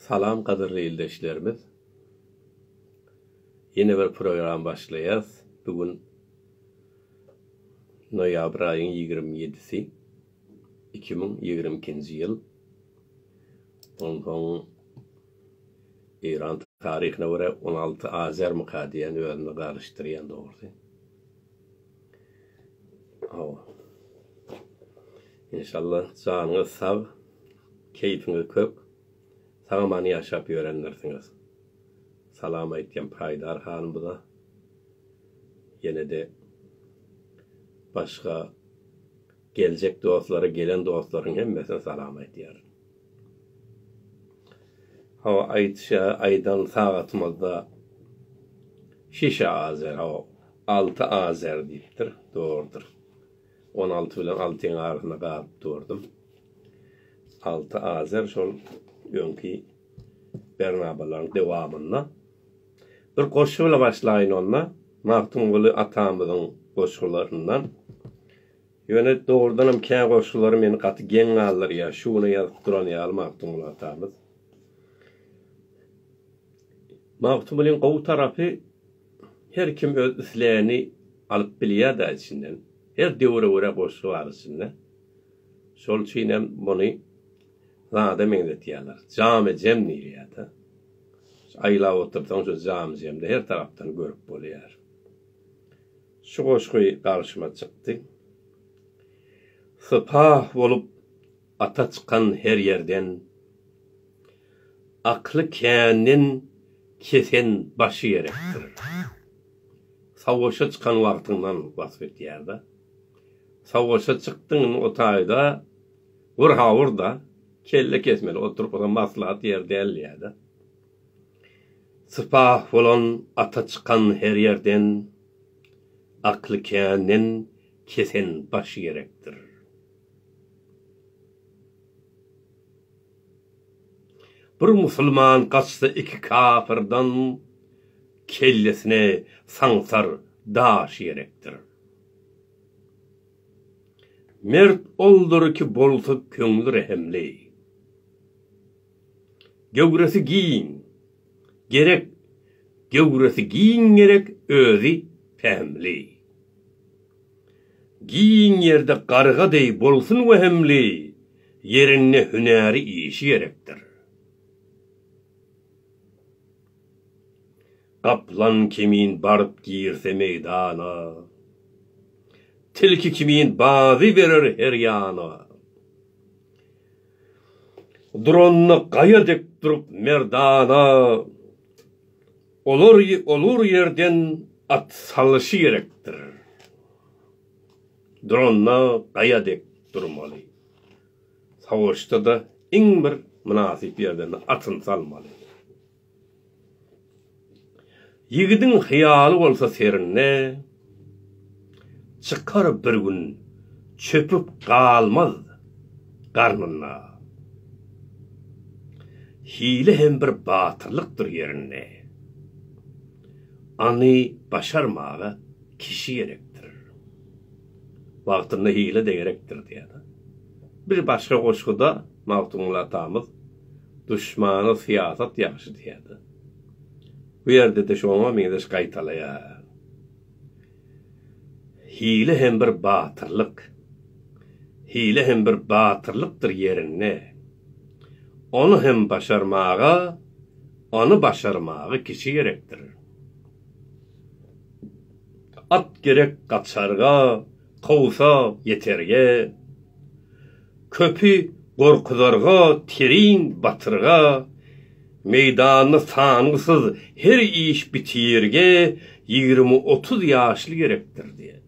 Salam kadırlı ildeşlerimiz. Yeni bir program başlayız. Bugün noyabr ayın 27'si 2022 yıl. Ondan İran tarihine göre 16 Azer mukadiyen önüne karıştırayan doğru. İnşallah canınız sağ, keyfiniz kök. Sağmanı yaşap öğrenirsiniz. Salam etken Paydar hanım bu da. Yine de başka gelecek dostları, gelen dostların hemmesine salam ediyor. Aydan sağatımızda Şişe Azer, 6 Azer deyiptir, doğrudur. 16 ile 6'ın arasında kalıp durdum. 6 Azer şol önkü bernabaların devamında. Bir koşuyla başlayın onunla. Mahtumgulu atamızın koşularından. Yöne doğrudanım kâ koşuları meni katı gen alır ya. Şunu yazıp duran ya Mahtumgulu atamız. Mahtumgulun kovu tarafı her kim öz islerini alıp biliyor da içinden. Her devre koşu var içinde. Şol çiğnem bunu zade mendetiyalar. Cami cem niriyata. Ayla oturtan şu cami cemde her taraftan görüp buluyor. Şu koşkuyu karşıma çıktı. Sıpah olup ata çıkan her yerden aklı kânin kesen başı yerektir. Savaşa çıkan vaktinden vasfet yerde. Savaşa çıktığın otayda vur da kelle kesmeli oturup o da maslahat yer değil ya da. Sıpah olan ata çıkan her yerden aklı kânin kesen başı gerektir. Bir musulman kaçtı iki kafirdan kellesine sansar daş gerektir. Mert oldur ki bolsa köngül rehemli. Gövresi giyin gerek, gövresi giyin gerek özü fehmli. Giyin yerde karga dey bolsun vehemli, yerine hüneri işi gerektir. Kaplan kimin barıp girse meydana, tilki kimin bazı verir her yana. Dronna kaya dek durup merdana, olur yerden at salışı gerektir. Dronna kaya dek durmalı. Savaşta da en bir münasip yerden atın salmalı. Yigidin hiyalı olsa serinne, çıkar bir gün çöpüp kalmaz karnına. Hile hem bir batırlıktır yerine. Anı başarmağı kişi gerektir. Vaktinde hile de gerektir diye. Bir başka koşkuda Mahtumgul atamız düşmanı siyaset yaxşı diye. Bu yerde de şoňa meňde kaytalaya. Hile hem bir batırlık. Hile hem bir batırlıktır yerine. Onu hem başarmağa, onu başarmağı kişi gerektir. At gerek kaçarga, kovsa yeterge. Köpü korkudarga, terin batırga. Meydanı sanğısız her iş bitirge 20-30 yaşlı gerektir diye.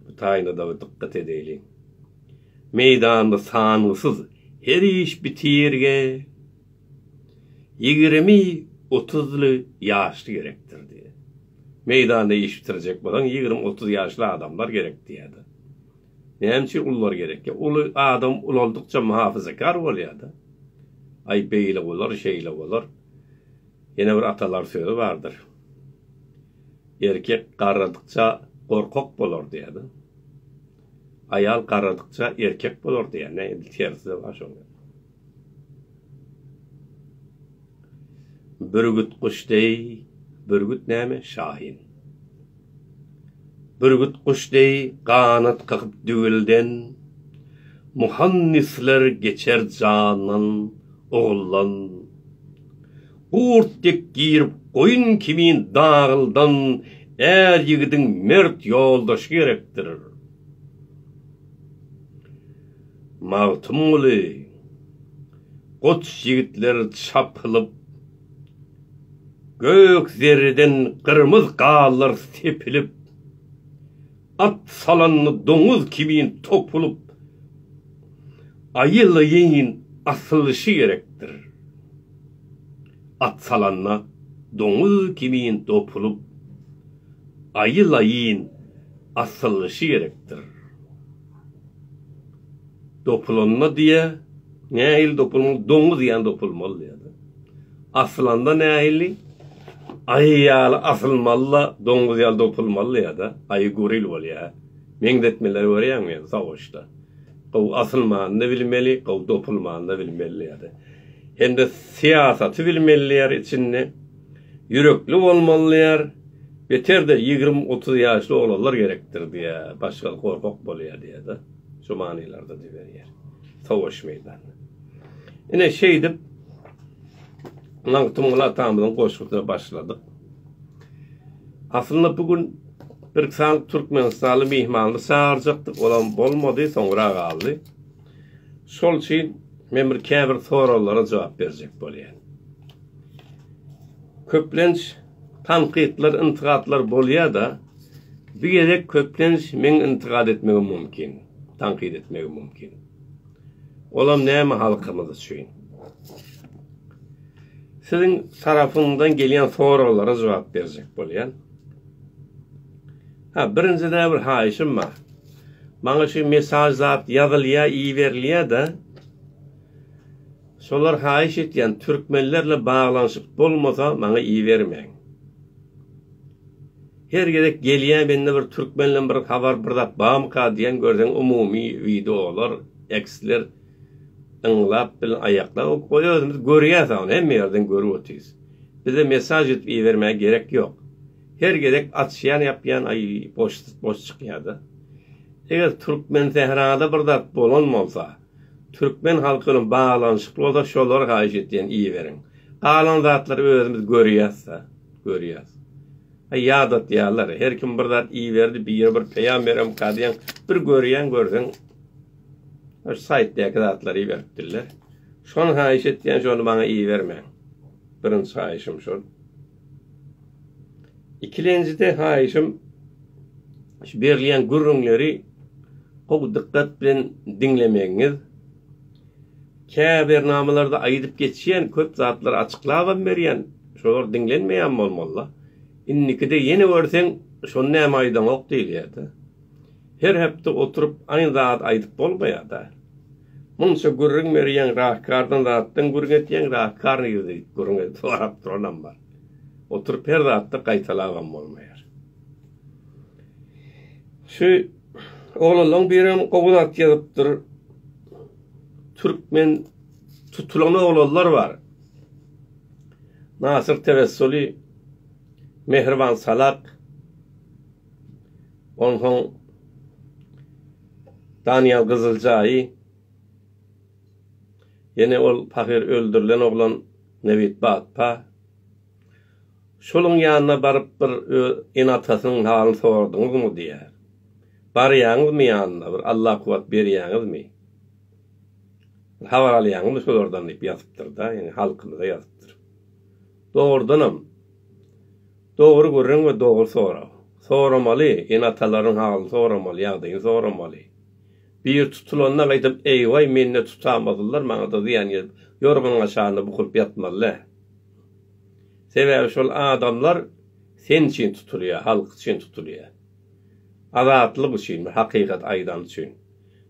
Bu tayına da dikkat edelim. Meydanı sanğısız her iş bitirge 20-30 yaşlı gerektir diye. Meydanda iş bitirecek olan 20-30 yaşlı adamlar gerek diye. Nemçi ullar gerek. Ulu adam ul oldukça muhafazakar oluyor da. Ay beyle olur, şeyle olur. Yine bir atalar sözü vardır. Erkek qarradıkça korkak bolur diýdi. Ayal qarradıkça erkek bolur diýen. Ne tersi var şoňa. bürgüt kuşdey, bürgüt näme şahin. Bürgüt kuşdey kanat kakıp dügülden, muhannisler geçer canan oğullan. Kurt tek giyirip koyun kimin dağıldan, er yigidin mert yoldaşı gerektir. Mağtumulu, koç yigitler çapılıp, gök zerreden kırmız kağlar tepilip, at salanlı domuz kimin topulup, ayılayın asılışı gerektir. At salanla domuz kimin topulup, ayılayın asılışı gerektir. Dopulanma diye nähil dopulmalı, domuz diyen dopulmalı ya da. Aslanda nähili ayyalı asılmalı, domuz yal dopulmalı ya da ayı goril ol ya. Mengdetmeler var ya mı savaşta. Qaw asılmağını bilmeli, qaw dopulmağını bilmeli ya da. Hem de siyasatı bilmeliler içinde yürekli olmalılar. Beter de 20-30 yaşlı olanlar gerektirdi ya. Başka korkak boluyor diye de. Şu manilarda diver yer. Savaş meydanı. Yine şeydi, Nağıtımla atamızın koşuklarına başladık. Aslında bugün bir sanık Türkmenistanlı mihmanlı çağıracaktık. Olan bolmadı, sonra kaldı. Şol için men bir käbir soralara cevap verecek bolýan. Köplenç tanqidler, intiqadlar bolýa da, bir gerek köplenç men intiqad etmegi mümkin, tanqid etmegi mümkin. Olam näme halkymyz üçin? Sizin tarafından gelýän soralara cevap verecek bolýan. Birincide bir haýyşym bar. Maňa şu mesaj zat ýazylýa, iýerilýär da, şolar haýyş etýän türkmenlerle baglanyşyk bolmasa maňa iýermeň. Her gerek gelýän bende bir türkmenle bir habar bir zat bamka diýen görseň umumy videolar, eksler ıňlap bilen aýaklap özümiz görýärsiň, hemme ýerden görüp otyrys. Bize mesaj etip iýermeye gerek ýok. Her gerek atşyan yapýan ay boş çykýardy. Eger türkmen sehrada bir zat bolanmasa, türkmen halkynyň baglanyşyk bolsa şolar haýyş etýän iýeriň. Galan zatlar özümiz görýäs. Ýadat ýalar, her kim bir zat iýerdi, bir peýgamberim kadýan bir görýän görseň, o saytdaki zatlar iýeripdirler. Şonu haýyş etýän şonu maňa iýerme. Birinçi haýyşym şol. İkincide haýyşym şu berilýän gürrüňleri gowy dikkat bilen dinlemegiňiz. Käbirnamalarda aýdyp geçýän köp zatlar açyklap berýän, şolar dinlenmeýän bolmaly. İnnikide yeni görseň şonu näme aýdan ok diýilýärdi. Her hepde oturup aýyn zat aýdyp bolmaýar da. Munça gürrüň berýän rahkardan zatdan gürgetýän rahkarny ýüzü gürrüňe sorap duran bar. Oturup her zatda gaýtalagan bolmaýar. Şu oğlanlaryň birim gowulat ýazypdyr. Türkmen tutulany oğlanlar var. Nasır Tevessuli, Mehriban Salak, ondan Daniel Kızılcahy, yine ol pahir öldürülen oğlan Nevit Batpa. Şolun ýanyna baryp bir enatasynyň halyny sordyňyzmy diýär. Barýaňyzmy ýanyna, bir Allah kuwat berýäňizmi? Habar alýaňyzmy şolardan diýip ýazypdyr da, ýani halkymyza ýazypdyr. Dogrudanam. Dogry görüň we dogry sora. Soramaly, enatalaryň halyny soramaly, ýagdaýyny soramaly. Bir tutulanyna gaýdyp, "Eýway, menne tutamadylar, maňa da diýen ýorgunyň aşagyna bukup ýatmaly." Sebäbi şol adamlar sen için tutulýar, halk için tutulýar. Azatlyk üçin, hakykat aýdan üçin.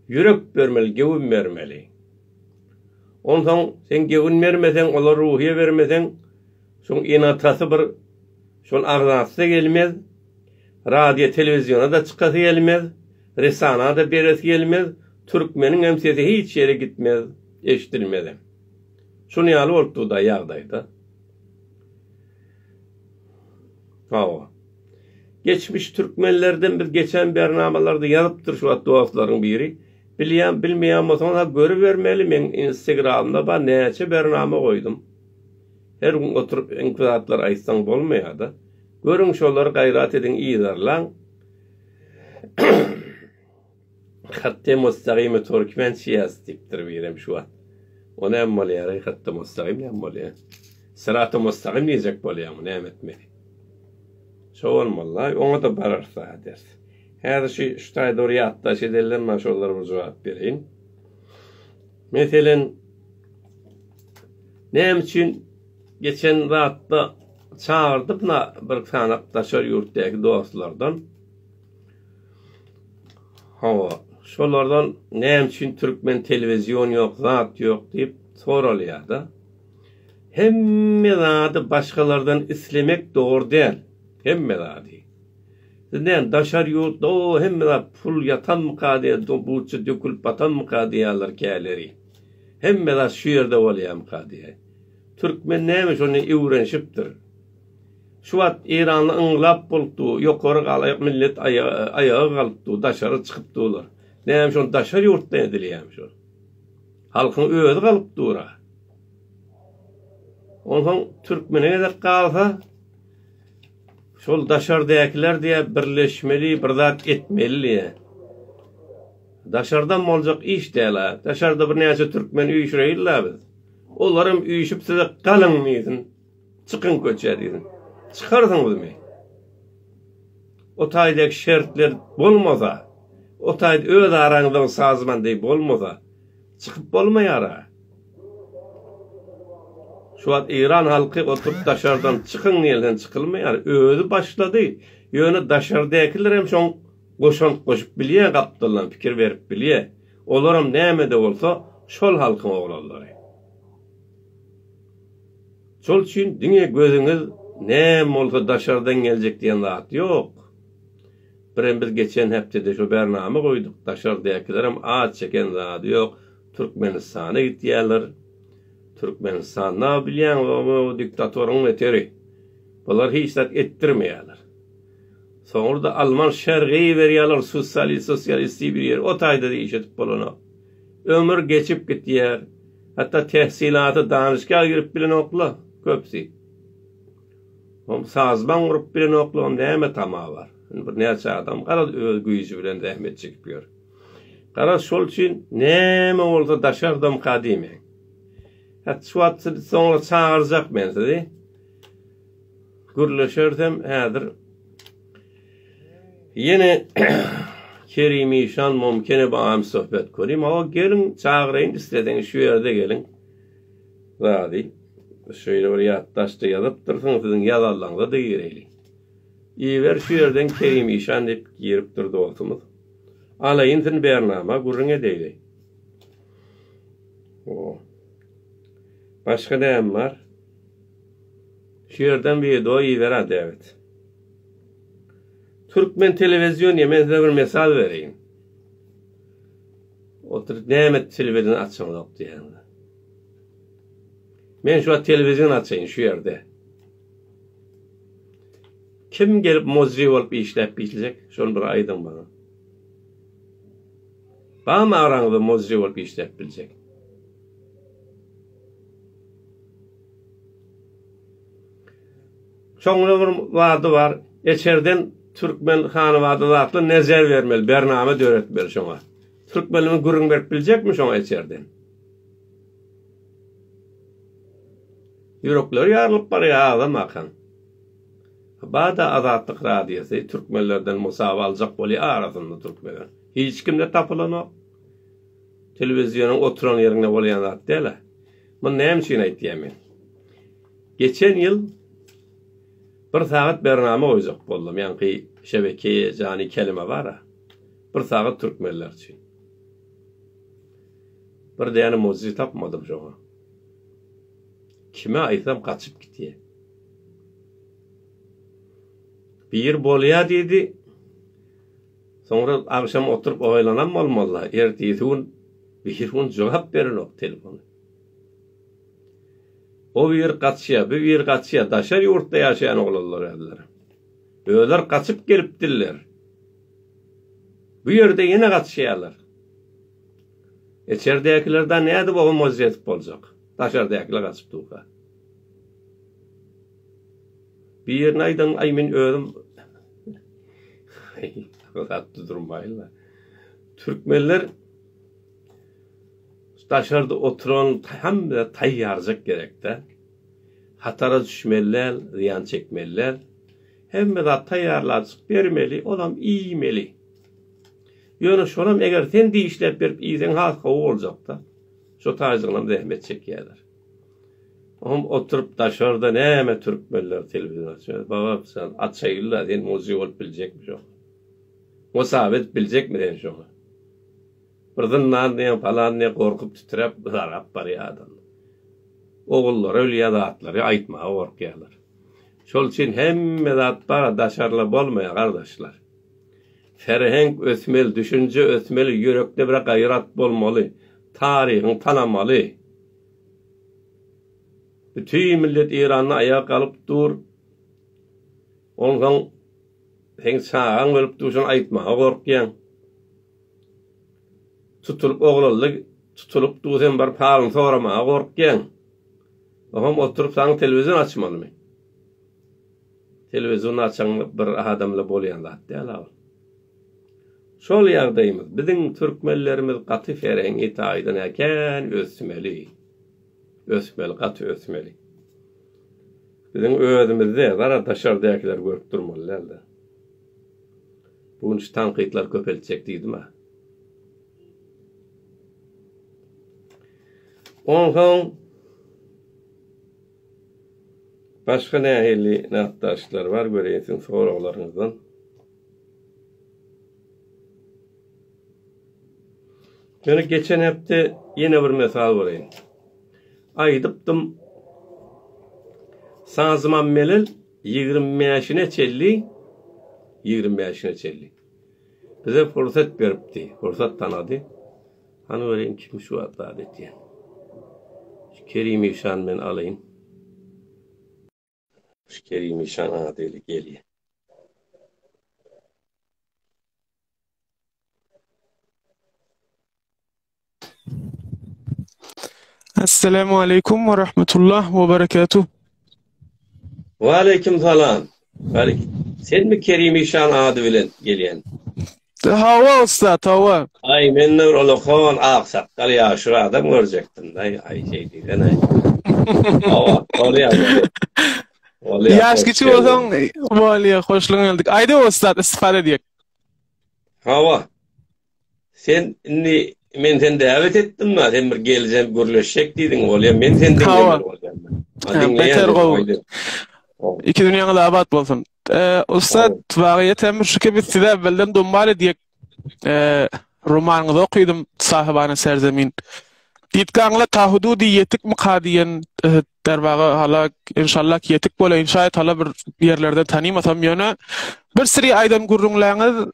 Yürek bermeli, gewün bermeli. Ondan sen gewün bermeseň, olar ruhiýe bermeseň, şoň enatasy bir şol agzasy gelmez, radio, telewiziona da çykasy gelmez, resana da beresi gelmez, türkmeniň emsesi hiç ýere gitmez, eşitilmez. Şunu ýaly bolupdy da ýagdaýda. Ha. Geçmiş Türkmenlerden bir geçen bernamalarda yazıptır şu dostların biri. Bilýän bilmeýän bolsaň ha görüvermeli, men Instagramda ba näçe bernama koydum. Her gün oturup inkizatlar aýtsaň bolmaýardy. Görüň şolary gaýrat ediň, iýdarlaň. Hatta mustaqim Türkmen siyasi dipdir berem şu an. Ona hem bolýar, hatta mustaqim hem bolýar. Sırat-ı mustaqim diýjek bolýar, näme etmeli. Şoň vallahi ona da bararsa ders. Her şey şu taýdoriýatda şedelden maşollarymyza jogap bereýin. Meselen näme üçin geçen rahatda çağırdıp bir sanak daşar yurtdaky dostlardan. Ha, şolardan näme üçin Türkmen televizion ýok, zat ýok diýip soralýardy. Hemme zady başgalardan islemek dogry däl. Hemme zady. Sizden daşar yurtda o hemme pul yatan mukadiye, buçu dökülüp batan mukadiyalar käleri. Hemme şu yerde bolýar mukadiye. Türkmen näme şonu öwrenşipdir. Şu wagt İranly ıňlap bolupdy, ýokary galyp millet ayağa galypdy, daşary çykypdylar. Näme şonu daşar yurtda edilýär şu. Halkyň özi galypdy ora. Ondan Türkmene de galsa şol daşardakiler diye birleşmeli, bir zat etmeli. Daşardan boljak iş däl. Daşarda bir näçe Türkmen üýüşreýärler biz. Olaram üýüşüp size galyň diýsin. Çykyn köçer diýsin. Çykardyňyz mı? O taýdak şertler bolmasa, o taýda öz araňyzda sazmandy bolmasa, çykyp bolmaýar. Şu an İran halkı oturup daşardan çıkın niyelden çıkılmayan özü başladı. Yönü daşardakiler hem şon koşup bilye kaptılan fikir verip bilye. Olaram näme de olsa şol halkın oğlanları. Şol için dünya gözünüz näme olsa daşardan gelecek diyen zat yok. Biz geçen heptede şu bernama koyduk. Daşardakiler hem ağaç çeken zat yok. Türkmenistan'a gittiyerler. Türkmenistan ne bilýän o diktatorun eteri. Bular hiç ettirmeýärler. Soňra Alman şergi berýärler, sosialisti bir yer. O taýda diýişip bolany. Ömür geçip gitýär. Hatta tehsilaty danışga girip bilen okla köpsi. Sazban gurup bilen okla näme tama var. Bir näçe adam gara öz güýji bilen zähmet çekip ýör. Gara şol üçin näme bolsa daşardam kadime. Hat şu wagt soňra çağırjak men sizi. Gürleşersem häzir yine Kerimi şan mümkine bağım sohbet koyayım. Ama gelin çağırayım istediğin şu yerde gelin. Zadi. Şöyle bir yaddaşta yazıp dursun sizin yalanlarla da gireyim. İyi ver şu yerden Kerimi şan deyip girip durdu olsunuz. Alayın sizin bernama gurrun edeydi. Başka neyim var? Şu yerden bir video iyi ver hadi evet. Türkmen televizyon yemezde bir mesal vereyim. Oturup neymet televizyon açmadık diye. Ben şu an televizyon açayım şu yerde. Kim gelip muzri olup işlep biçilecek? Şunu bir aydın bana. Bana mı aranızda muzri olup işlep bilecek? Şoňra bir wady var. Eçerden Türkmen hanıwady zatly nezer vermeli, bername döretmeli şoňa. Türkmenligi gurrun berip biljekmi şoňa eçerden? Ýürekleri ýarlyp barýar adam akan. Bada azatlyk radiýasy Türkmenlerden musawa aljak bolýar arasynda Türkmenler. Hiç kimde tapylanok. Televizyonyň oturan ýerinde bolýan zat däl. Men näme üçin aýtýarmyn? Geçen ýyl bir saat bername koyacak boldum. Yani şebekeye cani kelime var ha. Bir saat Türkmenler için. Bir de yani mucize tapmadım şu an. Kime aytsam kaçıp gitti. Bir bolya dedi. Sonra akşam oturup oylanam olmalı. Ertesi bir gün cevap verin o telefonu. O bir kaçıya, daşar yurtta yaşayan oğlanlar edilir. Öler kaçıp gelipdirler. Bu yerde yine kaçışıyorlar. İçeridekilerden neydi bu moziyet olacak? Dışarıdakiler kaçıp duğa. Bir yerine aydan aymin öğüm rahatlı durmayla. Türkmenler dışarıda oturan hem de tayyarcak gerekte. Hatara düşmeler, ziyan çekmeler. Hem de tayyarlacık vermeli, olam iyimeli. Yönü şolam eğer sen deyişler berip iyiden halka olacak da. Şu tacığına zahmet çekiyorlar. Oğlum oturup dışarıda neyme Türkmenler televizyon açıyor. Baba sen atşayırlar diyen muziği olup bilecek mi çok? O sabit bilecek mi diyen çok? Birden diyen falan diye korkup titrep zarap var ya adam. Oğulları ölüye dağıtları aytmaya korkuyorlar. Şol için hem medatlara dışarıla bolmaya kardeşler. Ferhenk ötmeli, düşünce ötmeli, yürekte bir gayrat bolmalı, tarihin tanamalı. Bütün millet İran'na ayağa kalıp dur. Ondan sen sağan ölüp dursun aytma, korkuyan. Tutulup oğlalı, tutulup dursun bir palın sorama, korkuyan. Oğlum oturup sana televizyon açmalı mı? Televizyonu açan bir adamla bolayan da değil abi. Şol yerdeyimiz. Bizim Türkmenlerimiz katı ferengi taýdan eken ösmeli. Ösmeli, katı ösmeli. Bizim özümizde gara dışarıdakiler görüp durmalılar da. Bugün şu tanqitlar köpelecek deydi mi? Ondan başka nähili nähtaşlar var göreysin soralarınızdan. Yani geçen hafta yine bir mesal vereyim. Aydıptım sazman melil 20 yaşına çelli 20 yaşına çelli. Bize fırsat veripti. Fırsat tanıdı. Hani vereyim kim şu adalet yani. Kerim-i Şan ben alayım. Kerim-i Şan adeli geliyor. Esselamu aleyküm ve rahmetullah ve berekatuh. Ve aleyküm selam. Sen mi Kerim-i Şan adı bilen geliyen? Hava usta, hava. Ay men nur olukon ağsakkal ya şurada mı görecektin? Ay şey değil. Ay. Hava, oluyor. Yaş küçük olsan, valiye hoşluğun geldik. Ayda usta, istifade ediyek. Hava, sen men sen davet ettin mi? Sen bir geleceğim, görüşecek dedin. Oluyor, men sen dinlemek olacağım. Beter gol. İki dünyanın da abat olsun. Usta, vagiyet hem şu bir size evvelden dombal ediyek. Romanını okuyordum sahibane serzemin. Ditkanla tahududi yetik mukadiyen dervağı hala inşallah yetik bola inşaat hala bir yerlerden tanımasam yönü bir sürü aydan gurrunlarınız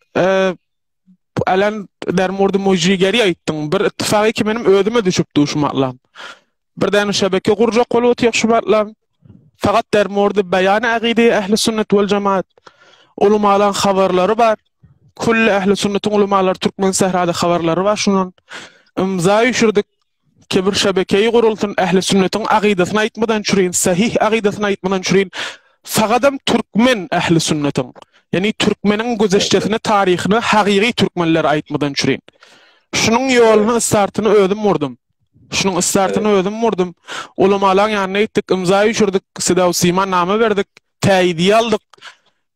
alan dermordu mujigeri ayttın bir ittifaqı ki benim ödüme düşüp duşmatlam birden şebeke kuracak kolu otiyakşumatlam fakat dermordu beyan aqide ehli sünnet vel cemaat ulumalan haberleri var kull ehli sünnetin ulumalar Türkmen sehrada haberleri var şunun imza düşürdük ki bir şebekeyi kurultun ehli sünnetin aqidesini aytmadan çürüyin, sahih aqidesini aytmadan çürüyin. Faqadam Türkmen ehli sünnetin. Yani Türkmenin gözeşçesini, tarihini, haqiqi Türkmenler aytmadan çürüyin. Şunun yolunu, ıstartını ödüm vurdum. Şunun ıstartını ödüm vurdum. Ulamalan yanına ettik, imzayı düşürdük, Sidav Siman namı verdik, teyidi aldık.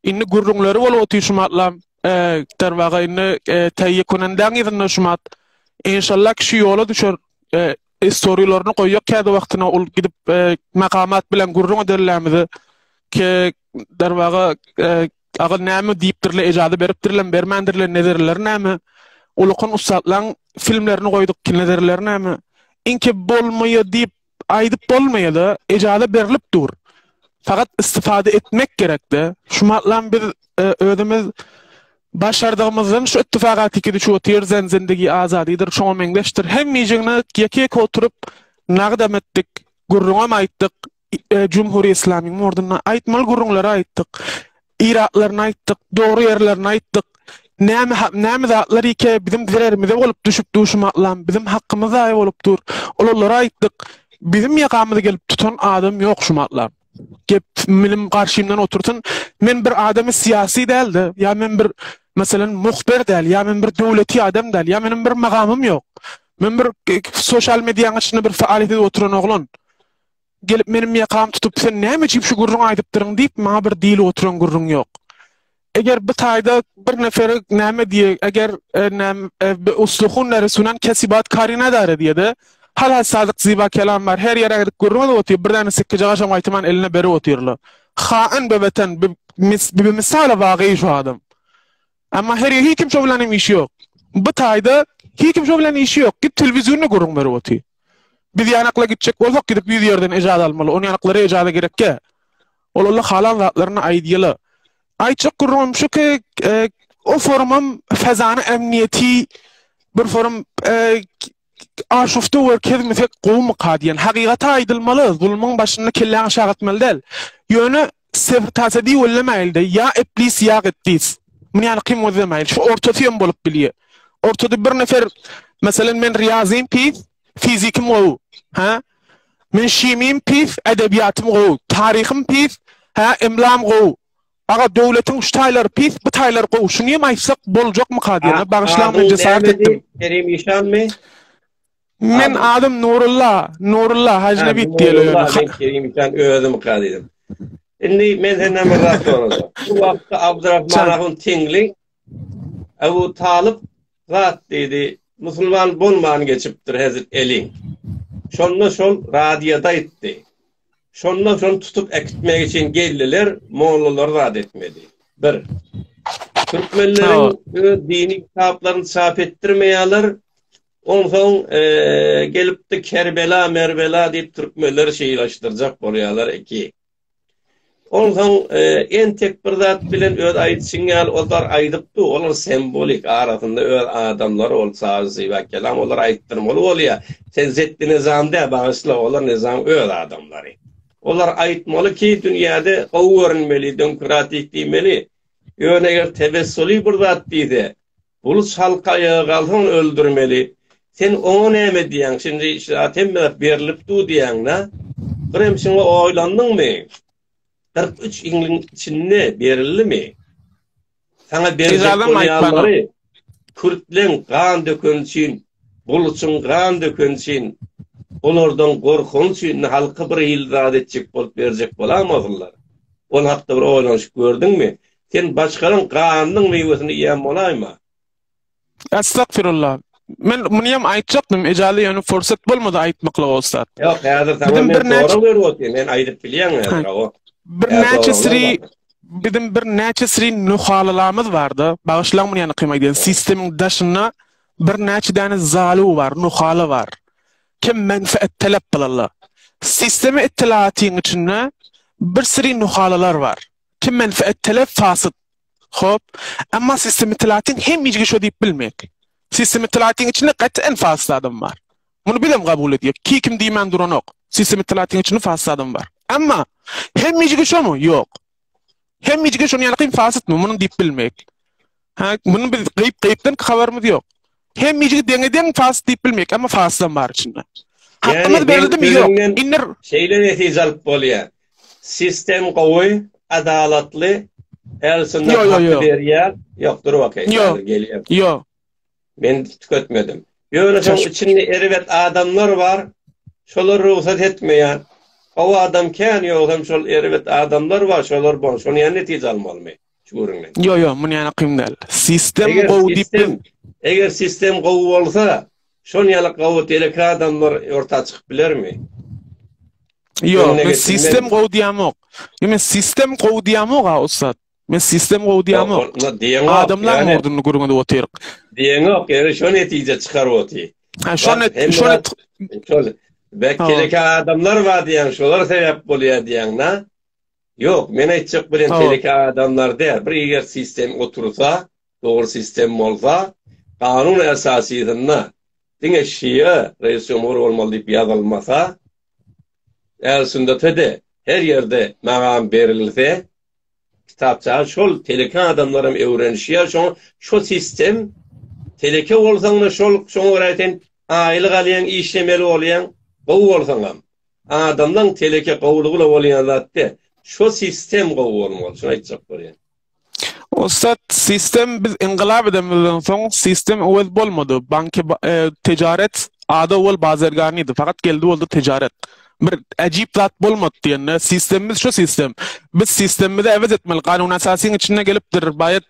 İnni gurrunları vol otuşmatlam, dervağa inni teyye konendan yedinne şumat. İnşallah kişi yola düşür. Storylarını koyuyor kağıdı vaktına ol gidip makamat bilen gurrun ederlermidi ki dervağa ağı näme deyipdirle ejady beripdirlen bermendirle nederler näme ulukun ustatlan filmlerini koyduk ki nederler näme inki bolmaya deyip aydıp bolmaya da ejady berilip dur fakat istifade etmek gerekdi şumatlan bir ödümüz başardığımızdan şu ittifaqat ikide şu tiyerzen zindagi azadidir şu mengleştir hem mijigni yekek oturup naqdam etdik gurrunga aytdık Cumhuriyet İslami'nin orduna aytmal gurrunlara aytdık iratlaryny aýtdyk, dogry ýerlerini aýtdyk. Näme zatlar ike bizim birerimize bolup düşüp duşmaklan, bizim hakkymyz aý bolupdyr. Olara aýtdyk. Bizim ýakamyza gelip tutan adam ýok şumaklar. Gep benim karşımdan oturtun. Men bir adamı siyasi däldi. Ya men bir mesela muhbir däl, ya men bir döwleti adam däl, ya menim bir magamym ýok. Men bir sosyal medýanyň içinde bir faaliýetde oturan oglan. Gelip menim ýakam tutup sen näme jip şu gurrun aýdypdyryň diýip maňa bir diýil oturan gurrun ýok. Eger bu taýda bir nefer näme diýe, eger usluhun sunan kesibat karina dary diýdi. Hala sadık ziba kelam var. Her yere gidip gurrun oturup birden sikkice gaşam aytıman eline beri otururlar. Hain bebeten bir misal vaqi şu adam. Ama her yere hiç şo bilen işi yok. Bu taýda hiç şo bilen işi yok. Git televizyonda gurrun beri oturup. Biz yanakla gidecek bolsak gidip bir yerden ejad almaly. Onu yanaklara ejada gerekke. Olar halan zatlaryny aýdýaly. Aýçyk gurrun şu ki o forumum fezany emniyeti bir forum aşufta werkez mesek gowum qadiyen haqiqata aýdylmaly, zulmyň başyny kelläň aşağı etmeli däl. Ýöne tasadi wellemäýildi, ya iblis ya gittis. Meni ýani qym wezemäýil, şu ortasyň bolup bilýär. Ortada bir nefer, meselem men riyazym pis, fizikim gow. Ha? Men şimim pis, edebiyatym gow, taryhym pis, ha, imlam gow. Aga döwletiň şu taýlary pis, bu taýlar gow. Şunu ýa aýtsak boljakmy qadiyen? Bagyşlaryň men cesaret etdim. Kerim İşanmy? Men adım Nurullah Hacnebi diýeli. Ben Kerim İşan özüm qadydım. Indi men senden bir rast soracağım. Bu wagtda Abdurrahman Ahun Tingli Abu Talib zat dedi, musulman bolman geçipdir Hazret Eli. Şonda şol radioda etdi. Şonda şol tutup ekitmek için geldiler, Moğollar rad etmedi. Bir, Türkmenlerin dini kitaplarını çap ettirmeýärler. Ondan gelip de Kerbela, Merbela deyip Türkmenleri şeýleşdirjek bolýarlar. 2. Ondan en tek bir zat bilen öz aýtşyňal olar aýdypdy, olar sembolik arasynda öz adamlar bolsa ziba kelam olar aýtdyrmaly bolýar. Sen zetdi nizamda bagyşla olar nizam öz adamlary. Olar aýtmaly ki dünýäde gowy görünmeli, demokratik diýmeli. Ýöne eger tebessüli bir zat diýdi. Bul halkaýa galhyn öldürmeli. Sen onu näme diýäň? Şimdi zaten berilip du diýäň-na. Birem şeňe oýlandyňmy? 43 ýylyň içinde berilimi? Sana berilip bolýarlary Kürtleň gan dökünçin, buluçun gan dökünçin, olardan gorkunçin halky bir ýyl etjek bolup berjek bolamazlar. Ol hakda bir oýlanyş gördüňmi? Sen başgaryň ganynyň meýwesini ýem bolaýma? Estağfirullah. Men bunu ýam aýtjakdym, ejali ýöne fursat bolmady aýtmakla bolsa. Ýok, häzir tamam men soraw berýär, men aýdyp bilýän häzir o. Bizim bir näçe siri nuhalalarymyz bardy. Bagyşlaň bunu ýani qymaýdy. Sistemiň daşyna bir näçe däne zaly bar, nuhala bar. Kim menfaat talap bilenler. Sistemi ittilatyň içinde bir siri nuhalalar bar. Kim menfaat talap fasyt. Hop, amma sistemi ittilatyň hem ýygy şo diýip bilmek. Sistemi ittilatyň içinde gat'en fasyt adam bar. Bunu bilem kabul edýär. Kim diýmän duran ok. Sistemi ittilatyň içinde fasyt adam bar. Amma hem ýygy şo mu? Ýok. Hem ýygy şonu ýani fasyt mı? Bunu diýip bilmek. Ha, bunu biz gypdan habarymyz ýok. Hem ýygy deňeden fasyt diýip bilmek, amma fasyt bar içinde. Hakkymyz berildi mi? Ýok. Inner şeýle netije alyp bolýar. Sistem gowy, adalatly, elsinde hakky berýär. Ýok, dur bakay. Gelýär. Ýok. Men tüketmedim. Ýöne şoň içinde erwet adamlar var. Şolar ruhsat etmeýär. O adam kän ýok hem şol erwet adamlar var, şolar bon. Şonu ýa netije almaly. Şuurundan. Ýok, bunu ýani qymdal. Sistem gowy diýip eger sistem gowy bolsa, şonu ýaly gowy telek adamlar orta çykyp bilermi? Ýok, men sistem gowy diýamok. Men sistem gowy diýamok ustad. Men sistem gowy diýamok. Adamlar orduny gurgunda otyryk. Diýenok, ýa şonu netije çykaryp otyr. Ha, şonu Belki adamlar var diyen, şolar sebep bolýar diýen-na. Yok, men aýtjak bilen teleki adamlar däl. Bir eger sistem otursa, dogry sistem bolsa, kanun esasyna diňe şiýe reis ömür bolmaly diýip ýazylmasa, elsinde tede her ýerde magam berilse, kitapça şol teleke adamlarım öwrenişýär, şo sistem teleke bolsaňda şol öğreten aýlyk alýan, işlemeli bolýan, gowy bolsaňam. Adamdan teleke gowlugy bolýan zatda şo sistem gowy bolmaly. Şunu aýtjak bolýan. Ostat sistem biz inqilab edemizden soň sistem öwel bolmady. Banki ticaret ada ol bazarganydy. Fakat geldi boldy ticaret. Bir ajip zat bolmady diýende sistemimiz şu sistem. Biz sistemimizi ewez etmeli. Kanun asasynyň içine gelipdir. Bayat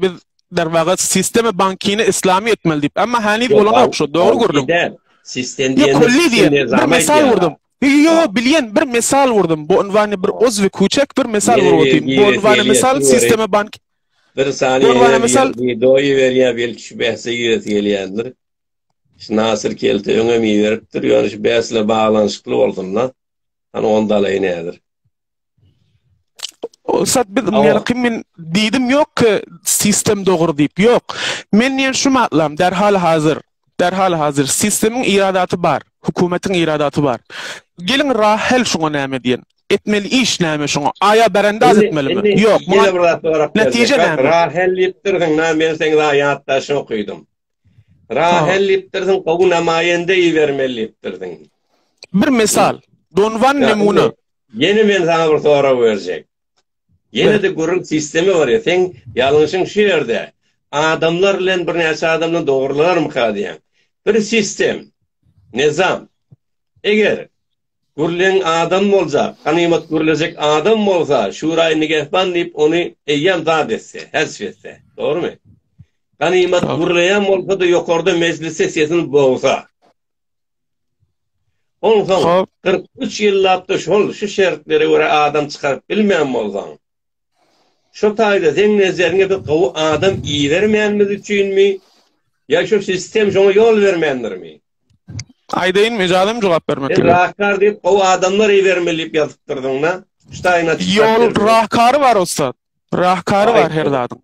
biz derwaga sistemi bankini islami etmeli dip. Amma hani bolana okşo. Doğru gördüm. Sistem diýende bir mesal wurdum. Yo bilyen bir mesal wurdum. Bu unwany bir ozwy küçek bir mesal wurdum. Bu unwany mesal sistemi bank. Bir saniýe mesal doýy berýär belki behse ýetirýändir. Nasır kelte öňe mi beripdir, ýöne şu behsle baglanyşykly boldumda. Hani onda alay nädir? Osat biz men diýdim ýok ki sistem dogry diýip ýok. Men ýen şu matlam derhal hazır sistemin iradaty bar, hukumatyň iradaty bar. Gelin rahel şoňa näme diýen. Etmeli iş näme şoňa? Aya berendaz etmelimi? Ýok. Netije näme? Rahel ýetdirdiň, men seň ýatda şo okuýdum. Rahel ýetdirdiň, gowy namaýende ýermeli ýetdirdiň. Bir mesal, donwan nemune. Yeni men sana bir soru berjek. Yeni de gurul sistemi var ya, sen ýalňyşyň şu ýerde. Adamlar bilen bir näçe adamdan dogrularmy diýen. Bir sistem, nizam. Eger gurlen adam bolsa, ganymat gurulacak adam bolsa, şura-i nigehban diýip ony eýýän zat etse, häsfetse. Dogrymy? Ganymat gurulayan bolsa da ýokarda meclise sesin bolsa. Ondan 43 ýyllapda şu şertlere göre adam çıkaryp bilmeýän bolsaň. Şu taýda seň nezeriňe bir gowy adam iý bermeýänmidi üçinmi? Ya şu sistem şoňa ýol bermeýändirmi? Aýdaýyn mejadym jogap bermek gerek. Rahkar diýip gowy adamlar iý bermeli diýip ýazypdyrdyň-na. Ştaýna ýol rahkary bar ostat. Rahkary bar her zadyň.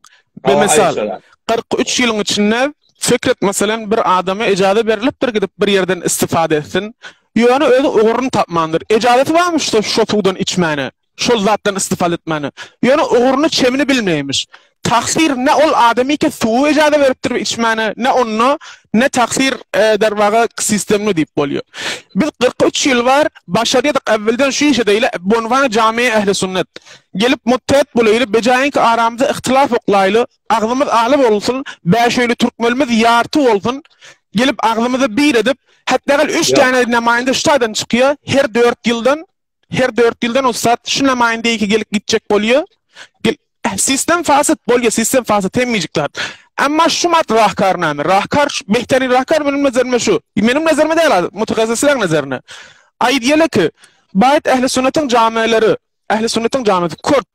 Bir mesal 43 ýylyň içinde fikret meselem bir adama ejada berilipdir gidip bir yerden istifade etsin. Ýöne özü ogurun tapmandyr. Ejadaty barmy şu şotudan içmäni? Şol zatdan istifade etmäni. Ýöne ogurunu çemini bilmeýmiş. Taksir ne ol adamy ki suw ejada beripdir içmäni, ne onu, ne taksir derwaga sistemini diýip bolýar. Biz 43 ýyl bar başarýadyk evvelden şu işe deýle bonwan jamiýe ehli sünnet. Gelip muttahat bolayly bejaýynki aramyzda ihtilaf oklaýly, aglymyz aly bolsun, bäşeýli türkmenimiz ýarty bolsun. Gelip aglymyzy bir edip, hatta 3 tane namaýanda ştadan çykýar, her 4 ýyldan osat şu namaýandaýky gelip gitjek bolýar. Sistem fasit bolýar, sistem fasit hemmejikler. Amma şu mat rahkar näme? Rahkar, behteri rahkar benim nezerime şu. Benim nezerime değil, mutahassisler nezerine. Aýdýarlar ki, bayat ehli sünnetin jamiýeleri, ehli sünnetin jamiýeti Kürt.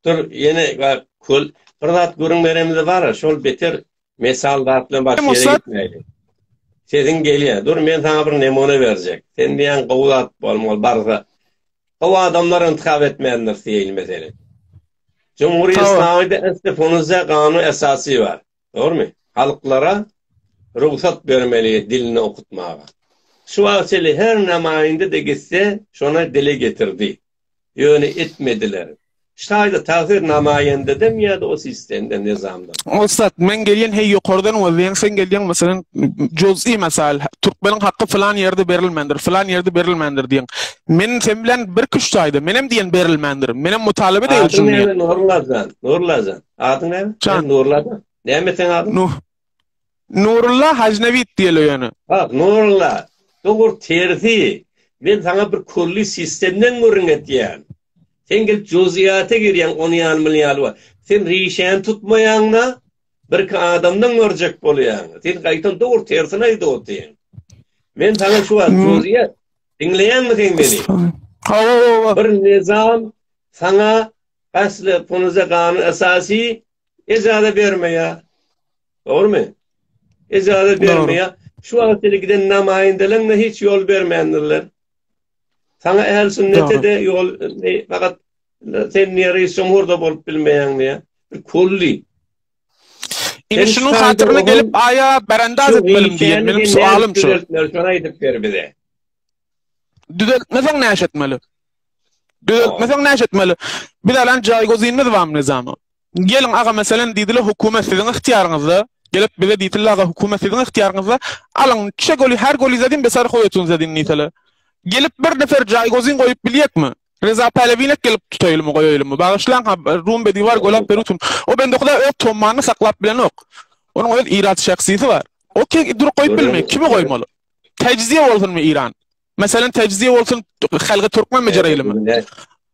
Dur, yine kul fırsat görünmelerimiz var, şol beter mesal dağıtlan başka yere gitmeydi. Sesin geliyor. Dur, men sana bir nemune verecek. Sen diýen gowlat bolmaly barsa. O adamlar intikab etmeýändir diýil mesele. Cumhuriyet İslamy'da istifonuza kanun esası var. Doğru mu? Halklara ruhsat vermeli dilini okutmağa. Şu asili her namaýinde de gitse şona dile getirdi. Ýöne etmediler. Şayda tahir namaýende dem ýa-da o sistemde nizamda. Ostat men gelýän hey ýokardan we sen gelýän meselem juz'i mesal türkmeniň hakkı falan ýerde berilmendir, falan ýerde berilmendir diýen. Men sen bilen bir küçtaýdy. Menem diýen berilmendir. Menem mutalabe değil şunu. Nurlazan. Adyň näme? Nurlazan. Näme sen adyn? Nurullah Hacnevit diýeli ýöne. Ha, Nurullah. Doğru terzi. Men sana bir kulli sistemden görüňet diýen. Sen gelip cüziyata girýän, onu ýanmylýan var. Sen rişen tutmaýanna bir adamdan görjek bolýan. Sen gaýtan dogry tersine aýdy o diýen. Men sana şu an cüziyat dinleýänmi sen meni? Bir nizam sana asly punuza kanun esasy ejada bermeýär. Dogrymy? Ejada bermeýär. Şu wagtligiden namaýandalarna hiç ýol bermeýändirler. Sana ehl sünnete de yol fakat sen niye reis cumhurda bolup bilmeýän mi? Kulli. şunun hatırına gelip aya berendaz etmelim diyen benim sualım şu. Şuna edip ver bize. Düzeltmesen ne etmeli? Düzeltmesen ne etmeli? Bir de lan caygoziyinimiz var mı nizamı? Gelin ağa mesela deydiler hükümet sizin ihtiyarınızda. Gelip bize deydiler ağa hükümet sizin ihtiyarınızda. Alın çe golü her golü zedin besar koyuyorsunuz zedin nitele. Gelip bir nefer caygozin koyup biliyek mi? Reza Pehlevi'ne gelip tutayım mı koyayım mı? Bağışlan Rum bedi var golap berutun. O bende kadar o tommanı saklap bilen yok. Onun o irat şahsiyeti var. O ki dur koyup bilmek kimi koymalı? Tecziye olsun mu İran? Mesela tecziye olsun halkı Türkmen mecereyli mi?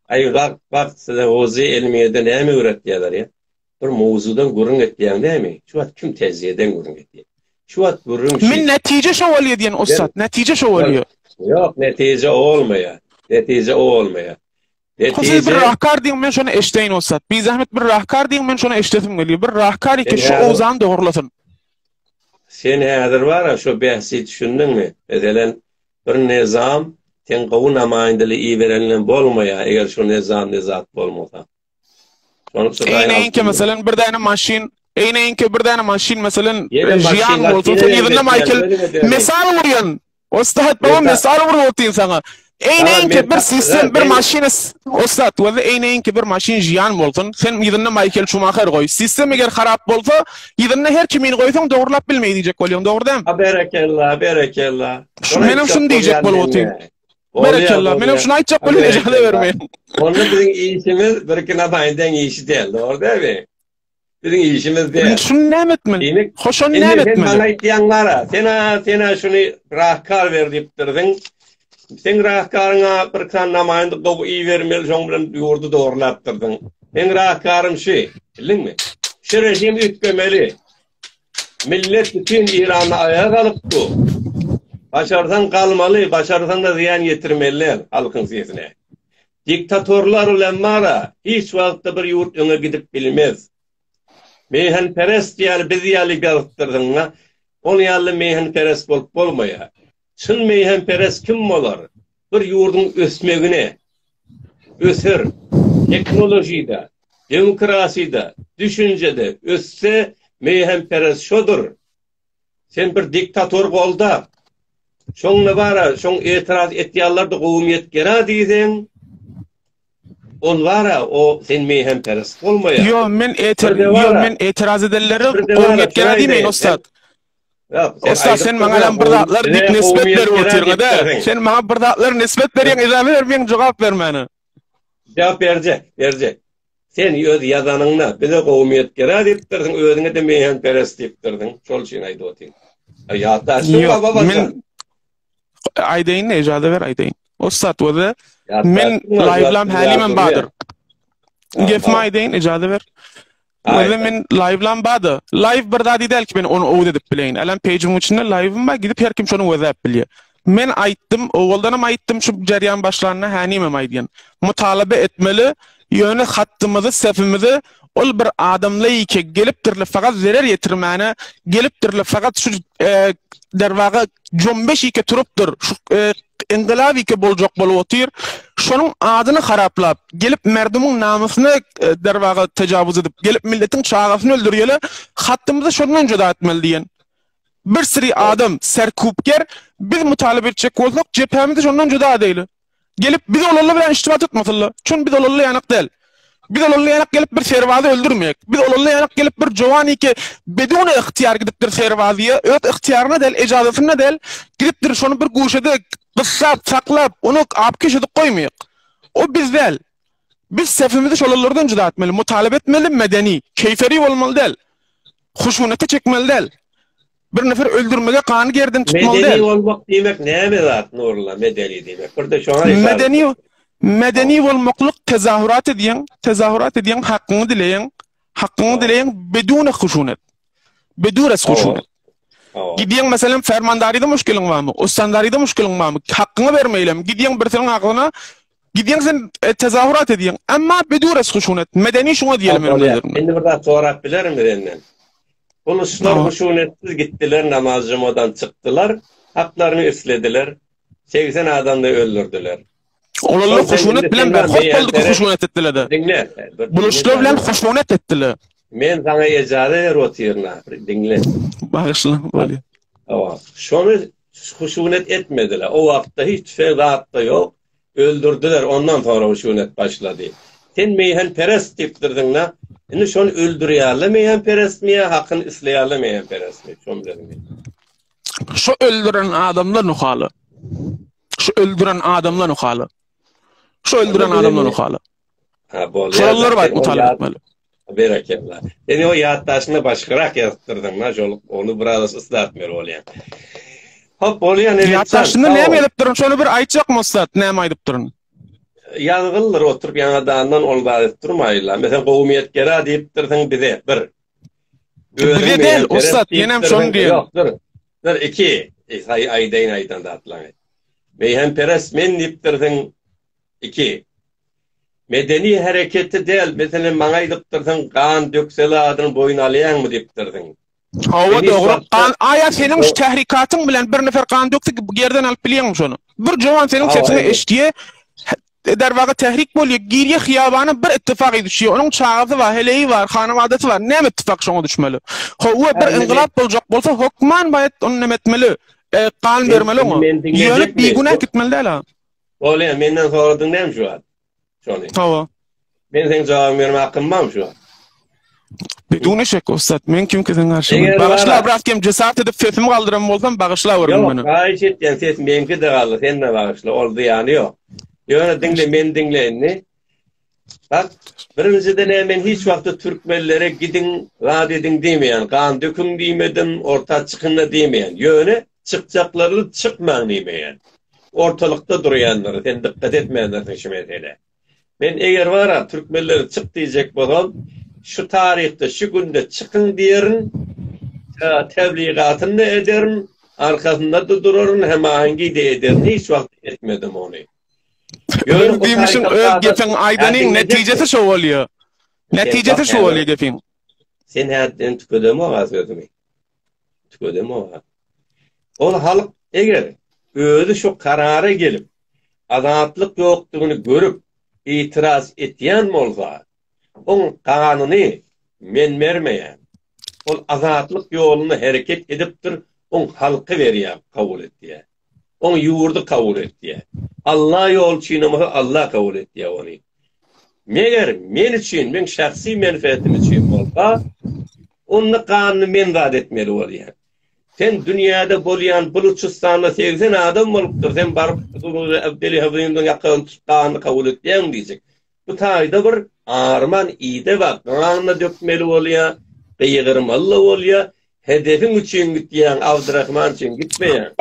Ay bak size ozi ilmiyede ne mi öğrettiler ya? Bir mevzudan gurun etdiyen değil mi? Şu at kim tecziyeden gurun etdiyen? Şu at gurun şey. Min netice şövalye diyen ustad. Netice şövalye. Yok netice olmaya. Netice olmaya. Siz bir rahkar diyen men şunu eşteyin ustad. Bir zahmet bir rahkar diyen men şunu eştetim geliyor. Bir rahkar iki şu ozan doğrulasın. Sen hazır var ya şu bahsi düşündün mü? Mesela bir nizam sen qavun amayındalı iyi verenlen bolmaya eğer şu nizam nizat bolmasa. Eyneyin ki mesela bir tane maşin mesela jiyan olsun. Sen yedinle Michael mesal vuruyorsun. Ustad baba mesal vuruyorsun sana. Eyneyin ki bir sistem bir maşin ustad ve eyneyin ki bir maşin jiyan olsun. Sen yedinle Michael Schumacher koy. Sistem eğer harap bolsa yedinle her kimin koysan doğrulap bilmeyi diyecek oluyorsun. Doğru değil mi? Berekallah. Benim şunu diyecek boluyorsun. Berekallah. Benim şunu aytacak boluyorsun. Ecale vermeyin. Onun bizim işimiz bir kınamayından işi değil. Doğru değil mi? Bizim işimiz değil. Şunu ne etmeli? Hoşun ne etmeli? Sen bana ittiyanlara. Sena şunu rahkar ver deyip durdun. Sen rahkarına bir kınamayında kovu iyi vermeli. Şunu bilen yurdu doğrulap durdun. Ben rahkarım bilin mi? Şu rejim ütkömeli. Millet bütün İran'a ayağa kalıptı. Başarsan kalmalı, başarsan da ziyan getirmeliler halkın sesine. Diktatörler ulanmara hiç vakitte bir yurt öne gidip bilmez. Meyhanperest yani bizi yalı galıktırdın mı? Onu yalı meyhanperest bolup bolmaya. Çın meyhanperest kim olur? Bir yurdun ösmegine, öser, teknolojide, demokraside, düşüncede össe meyhanperest şodur. Sen bir diktatör kolda, şoňla bara, şoň etiraz etýärler de gowumiyet gera diýsen, ol bara, o sen meyhanperest bolmaýar. Yo, men etiraz edenleri gowumiyet gera diýmeýin ustad. Ustad sen maňa bir zatlar dik nisbet berip oturýarňa. Sen maňa bir zatlar nisbet berýän, ýa-da bermeýän jogap bermäni. Jogap berjek. Sen öz ýazanyňda bize gowumiyet gera diýip durdyň, özüňe de meyhanperest diýip durdyň. Şol üçin aýdyp otyň. Ýa-da baba. Aydeyin ne icade ver aydeyin. Ustad wada men live'lam halimen badır. Gefme aydeyin icade ver. Wada men live'lam badı. Live bir dadi del ki ben onu o dedip bileyin. Alan page'im içinde live'im var gidip her kim şonu wada bilýär. Men aýtdym, owaldanam aýtdym şu jaryan başlaryna hanimem aýdýan. Mutalabe etmeli, ýöne hattymyzy, sefimizi ol bir adamly ki gelipdirli fakat zarar yetirmäne, gelipdirli fakat şu derwaga 15 iki turupdur. Şu inqilabi ki boljak bolup otyr. Şonuň adyny haraplap, gelip merdumuň namusyny derwaga tajawuz edip, gelip milletiň çağasyny öldürýärler. Hattymyzy şondan joda etmeli diýen. Bir siri adam serkupker biz mutalebe etjek bolsak cephemizi şondan joda edeýli. Gelip biz olarla bilen iştibat tutmasylar. Çün biz olarla ýanak del. Biz olarla ýanak gelip bir serwazy öldürmeyek. Biz olarla ýanak gelip bir jowany ki bedun ihtiýar gidipdir serwazyya, öz ihtiýaryna del, ejazatyna del, gidipdir şonu bir guşada gıssap, saklap, onu apkeşedip koymayak. O biz del. Biz sefimizi şolarlardan juda etmeli, mutalebe etmeli, medeni, keyferi bolmaly del. Huşunete çekmeli del. Bir nefer öldürmege kany gerden tutmaly del. Medeni olmak demek näme zat Nurullah, medeni demek. Burada şoňa medeni bolmaklyk tezahürat edýän, hakkyny dileýän, bedun huşunet. Bedun huşunet. Gidýän meselem fermandaryda müşkiliň barmy? Ustandaryda müşkiliň barmy? Hakkyny bermeýlem. Gidýän bir seniň akyna, gidýän sen tezahürat edýän. Amma bedun huşunet. Medeni şoňa diýelim. Endi burada sorap bilerim berenden. Polisler huşunetsiz gittiler, namazcımadan çıktılar, haklarını üstlediler, 80 adamı öldürdüler. Olarlar huşunet bilen berhok bolduk huşunet ettiler de. Buluşlar bilen huşunet ettiler. Men sana icazə ver oturna. Dinle. Bağışla bolýar. Şonu huşunet etmediler. O vakta hiç rahat da yok. Öldürdüler. Ondan sonra huşunet başladı. Sen meyhan perest deyiptirdin la. Şimdi şonu öldürüyorlar meyhan perest mi ya? Hakkını islayorlar meyhan perest mi? Şonu dedim. Şu öldüren adamlar nuhalı. Şu öldüren adamlar nuhalı. Şu öldüren adamlar nuhalı. Şuralar var mutalip etmeli. Bereketle. Seni o yaddaşını başkarak yazdırdın la. Onu biraz ıslah etmeli olayan. Hop olayan evet. Yaddaşını neyem edip durun? Şunu bir aytacak mı ıslah? Neyem aydıp durun? Yazgıllar oturup yana dağından olda edip durmayla. Mesela qovmiyet gera deyip durdun bize. Bir. Bize değil Ustad. Yenem şunu diyelim. Yok dur. İki. Aydan da atlan. Meyhem peres men deyip durdun. İki. Medeni hareketi değil. Mesela bana aydıp durdun. Kan dökseli adını boyun alayan mı deyip durdun. Hava doğru. Aya senin şu tehrikatın bilen bir nefer kan döktü yerden alıp biliyorsun şunu. Bir jovan senin sesini eşdiye dervaga tehrik bolýar. Giriye hiyabana bir ittifak edişýär. Onun çağızı var, heleyi var, hanamadatı var. Näme ittifak şoňa düşmeli? Howa bir inqilab boljak bolsa hukman bayat onu nemetmeli. Kan bermeli onu. Ýöne bir günah gitmeli däl. Bolýar, menden soradın näme şu an? Şonu. Hawa. Men sen jogap berme hakkym barmy şu an? Bedune şek Ustad, men kimke sen garşy. Bağışla bırakkem cesaret edip sesimi galdyran bolsam bağışla berdim meni. Yok, gaýet etýän ses menki de galdy, sen de bağışla. Oldu ýany ýok. Ýöne dinle, men dinleýänni. Bak, birinciden men hiç wagtda türkmenlere gidin, rad edin diýmeýän, kan dökün diýmedim, orta çykynna diýmeýän. Ýöne çykjaklaryny çykmaň diýmeýän. Ortalykda durýanlar, sen dikkat etmeýänler şu mesele. Men eger wara türkmenleri çık diýjek bolsam, şu tarihte, şu günde çıkın diýerin, tebligatyny ederim, arkasında da durarım, hem hangi de ederim. Hiç wagt etmedim onu. Diýmişiň öz gepen aýdanyň netijesi şo bolýar. Netijesi şo bolýar gepin. Sen hädden tükedem o sözümi. Tükedem o. Ol halyk eger özü şu karara gelip azatlyk ýokdugyny görüp itiraz etýän bolsa, on kanyny men bermeýän. Ol azatlyk ýoluny hereket edipdir, on halky berýär, kabul etýär. On ýurdy kabul etýär. Allah ýol çiğnamyny Allah kabul etýär onu. Meger men üçin, men şahsy menfaatim üçin bolsa, onu kanyny men rad etmeli bolýar. Sen dünýäde bolýan Buluçistanda 80 adam bolupdyr. Sen baryp Abdeli Havyňdan ýakyn tutgany kabul etýän diýjek. Bu taýda bir arman ide we ganyna dökmeli bolýar, beýgirmaly bolýar. Hedefin üçin gitýän Abdurrahman üçin gitmeýär.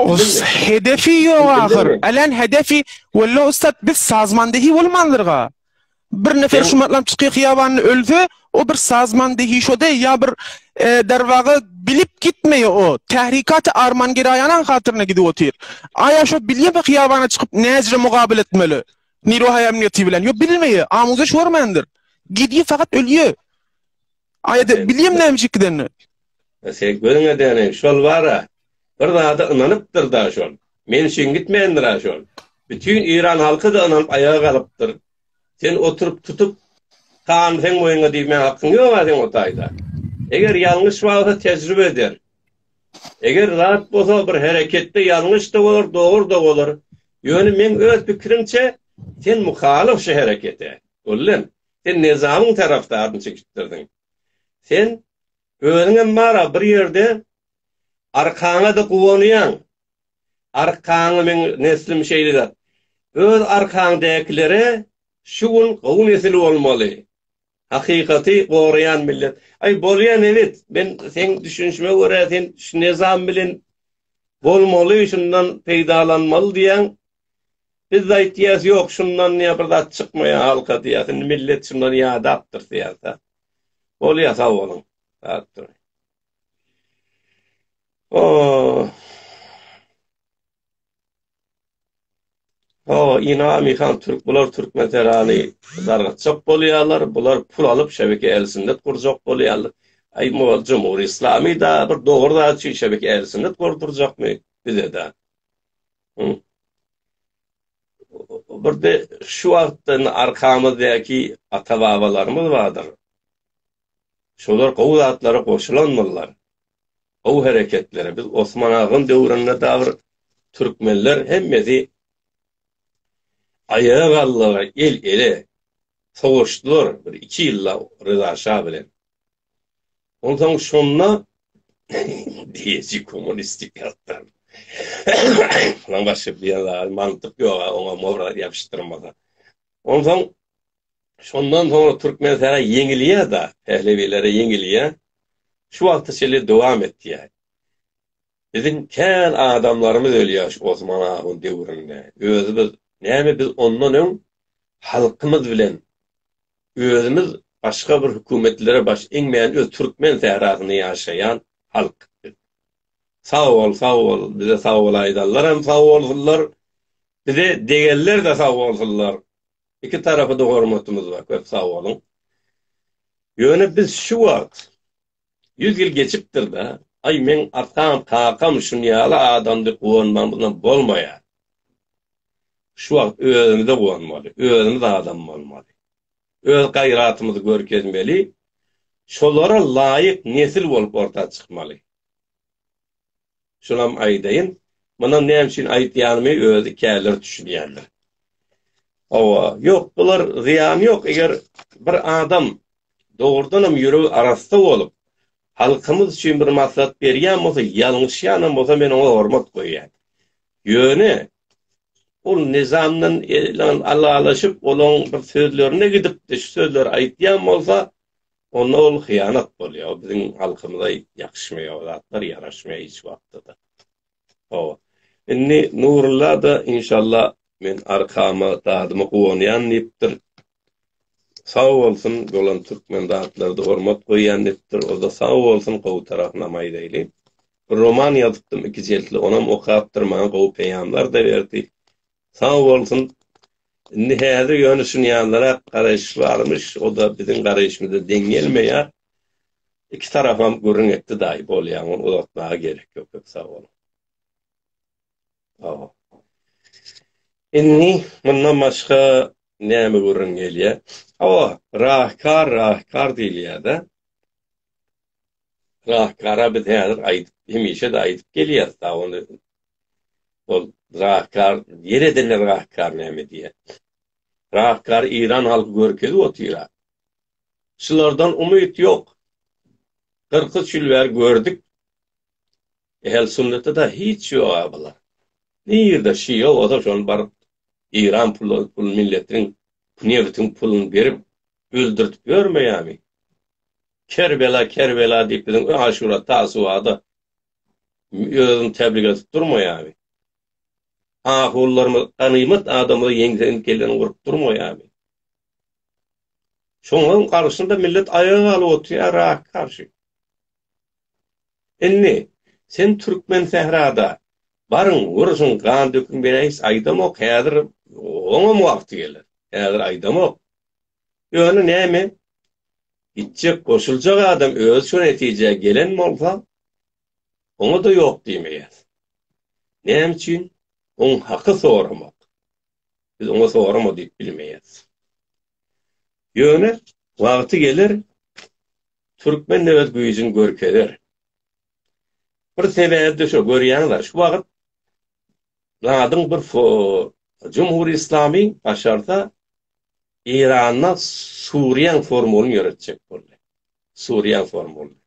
Hedefi ýok ahir. Alan hedefi walla Ustad biz sazmandahy bolmandyrga. Bir nefer şu matlam çykyp hiyabanyny ölse, o bir sazmandahy şode ýa bir derwagy bilip gitmeýär o. Tehrikat armangiraýanyň hatyryna gidip otyr. Aya şo bilýär bir hiyabana çykyp näzire mugabil etmeli. Niroha emniyeti bilen. Yo bilmeýär. Amuza şormandyr. Gidýär fakat ölýär. Aya da bilýär näme Sen görüňe däne şol bara. Bir zada inanypdyr da şol. Men şeň gitmeýändir ha şol. Bütün İran halky da inanyp ayağa galypdyr. Sen oturup tutup kan sen moýuňa diýmän hakyň ýok sen o taýda. Eger ýalňyş bolsa tejribe eder. Eger rahat bolsa bir hereketde ýalňyş da bolar, dogry da bolar. Ýöne men öz pikirimçe sen muhalif şu herekete. Bollen. Sen nizamyň tarafdaryny çekipdirdiň. Sen özüňe mara bir ýerde arkaňa da guwanýan. Arkaňy men neslim şeýle. Öz arkaňdakilere şu gün gowun esili bolmaly. Hakykati gorayan millet. Ay bolýan evet. Ben sen düşünşme görä sen şu nizam bilen bolmaly, şundan peýdalanmaly diýen. Biz aýtýas ýok, şundan ne bir zat çykmaýar halka diýär. Millet şundan ýadapdyr diýär. Bolýar sag bolun. Rahatdyr. İnami han Türk bular Türkmen terani dargatjak bolýarlar, bular pul alıp şebeke elsinde kurjak bolýarlar. Ay Cumhur İslami da bir dogry da şebeke elsinde kurdurjakmy bize de. Bir de şu wagtdan arkamyzdaki ata-babalarymyz bardyr. şolar gowy zatlara goşulanmalylar. O hareketlere biz Osman Aga'nın döwründe dagry türkmenler hemmesi ayağa galdylar, el ele savaştılar bir 2 ýylla Rıza Şah bilen. Ondan şonna diyeci komünistik ýatlar. Lan başka bir mantyk ýok, ona mowra ýapyşdyrmada. Ondan şondan sonra Türkmen sara yeňilýär da, Pehlevilere yeňilýär. Şu wagtda şeýle dowam etdi. Bizim kän adamlarymız ölýär Osman Aga'nın döwründe. Özümiz näme biz ondan öň halkymyz bilen özümüz başka bir hükümetlere baş eňmeýän öz Türkmen sahrasyny ýaşaýan halk. Sağ ol, bize sağ ol aýdallar, hem sağ bolsunlar. Bize degeller de sağ bolsunlar. İki tarafı da hormatymyz var, köp sağ olun. Ýöne biz şu wagt 100 ýyl geçipdir da, ay men arkam kakam şunu ýaly adamdy gowanmam bilen bolmaýar. Şu wagt özümizde gowanmaly, özümizde adam bolmaly. Öz gaýratymyzy görkezmeli, şolara laýyk nesil bolup ortaga çykmaly. Şolam aýdaýyn, mana näme üçin aýtýanymy özü käler düşünýärler. Awa, ýok, bular ziýan ýok. Eger bir adam dogrudanam ýüregi arasda bolup, halkymyz üçin bir maslahat berýän bolsa, ýalňyş ýanam bolsa men ona hormat goýýan. Ýöne ol nizamdan elan alalaşyp olan bir sözlerine gidip de şu sözler aýtýan bolsa, onda ol hıyanat bolýar. Bizim halkymyza ýakşmaýar, zatlar ýaraşmaýar hiç wagtda. O. Inni Nurullah da inşallah men arkama dadymy gowanýan nipdir. Sağ bolsun, bolan türkmen zatlarda hormat goýan nipdir. O da sağ bolsun, gowy tarapyna maýdaýly. Roman ýazypdym 2 jeltli, onam okapdyrman, gowy peýamlar da berdi. Sağ bolsun. Indi häzir ýönüşünýänlere garaş barmyş, o da bizim garaşymyzda deň gelmeýär. İki tarafam görünekdi daý bolýan, onu uzatmaga gerek ýok, sağ bolun. Inni mundan başga näme görün gelýär? Rahkar diýilýär-de. Rahkara biz häzir aýdyp, hemişe de aýdyp gelýär. Da onu ol rahkar, ýeredenler rahkar näme diýär? Rahkar İran halkı görkezi otyra. Şulardan umyt ýok. 40 ýyl gördük. Ehl sünnete da hiç ýok bular. Nirde şiýe o da şol bar İran pul milletiniň neftin pulunu berip öldürtüp görmeýärmi? Kerbela diýip bizim Aşura Tasuada özüni tebrik edip durmaýarmy? Ahullarymyz anymat adamlar ýeňden geleni gurup durmaýarmy? Şoňaň garşynda millet ayağa alyp oturýar karşı. Inni sen Türkmen sehrada barın vuruşun kan dökün bereýis aýdamok häzir oňa wagty gelir. Häzir aýdamok. Ýöne näme? Gitjek goşuljak adam öz şu netijeye gelen bolsa oňa da ýok diýmeýär. Näme üçin? On hakkı soramak. Biz ona sorama deyip bilmeyiz. Ýöne wagty gelir, Türkmen nöbet güýjün görkeler. Bir sebäpde şu görýänler, şu wagt ladyň bir Cumhur İslami başarsa İran'a Suriýan formulunu ýöretjek boldy. Suriýan formulunu.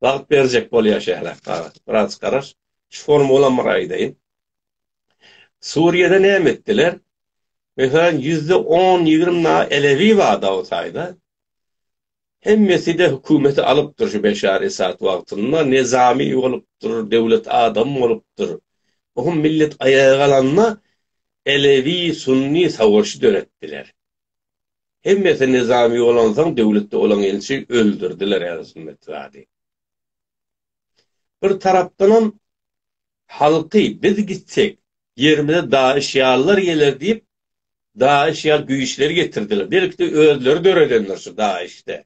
Wagt berjek bolýar şäherler. Biraz garaş. Şu formula maraýdaýyn. Suriye'de ne ettiler? Mesela %10-20 Elevi vada olsaydı, hemmesi de hükümeti alıptır şu Beşar Esad vaktinde, nizami oluptur, devlet adam oluptur. O millet ayağa kalanına Elevi, Sunni savaşı dönettiler. Hemmesi nizami olansan devlette olan elçi öldürdüler her sünnet vadi. Bir taraftan halkı biz gitsek, yerimize Daesh ýallar gelir diýip Daesh ýal güýçleri getirdiler. Birlikde özleri döredenler şu Daesh'te.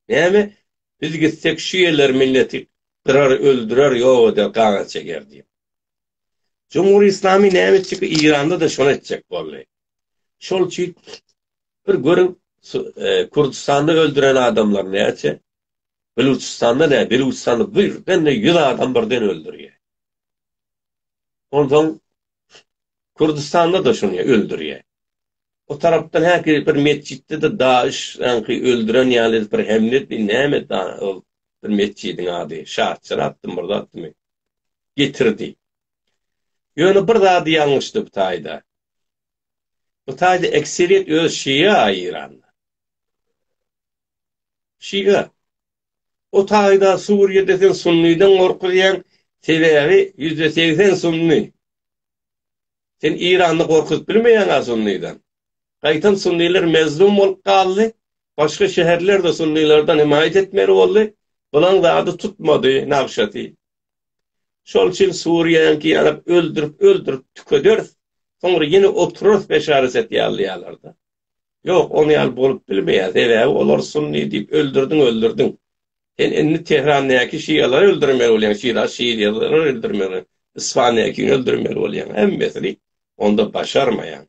Näme? Biz gitsek şu ýerler milleti kırar, öldürer, ýok der gaňa çeker diýip. Cumhur İslami näme çyky İran'da da şonu etjek boldy. Şol üçin bir görüp Kurdistan'da öldüren adamlar ne açı? Beluçistan'da ne? Beluçistan'da birden de 100 adam birden öldürüyor. Ondan Kurdistan'da da şunu öldürüyor. O taraftan herkes bir mescitte de Daesh öldüren yani bir hemlet neyme da bir mescidin adı. Şahatçılar attım burada attım. Getirdi. Yönü bir daha da yanlıştı bu tayda. Bu tayda ekseriyet öz Şia İran'da. Şia. O tayda Suriye'de Sunni'den korkuyan sebebi %80 Sunni. Sen İran'da korkut bilmeyen Sunni'den. Kaytan Sunniler mezlum olup kaldı. Başka şehirler de Sunnilerden himayet etmeli oldu. Bulan da adı tutmadı Navşat'ı. Şol için Suriye'yi yanıp öldürüp tükediyor. Sonra yine oturur beşaret yallıyalarda. Yok onu yal bulup bilmeyen. Evet olur Sunni deyip öldürdün. Enni Tehran'daki Şiaları öldürmeli olayan. Şiaları öldürmeli. İsfahan'daki öldürmeli olayan. En mesele onda başarmayan.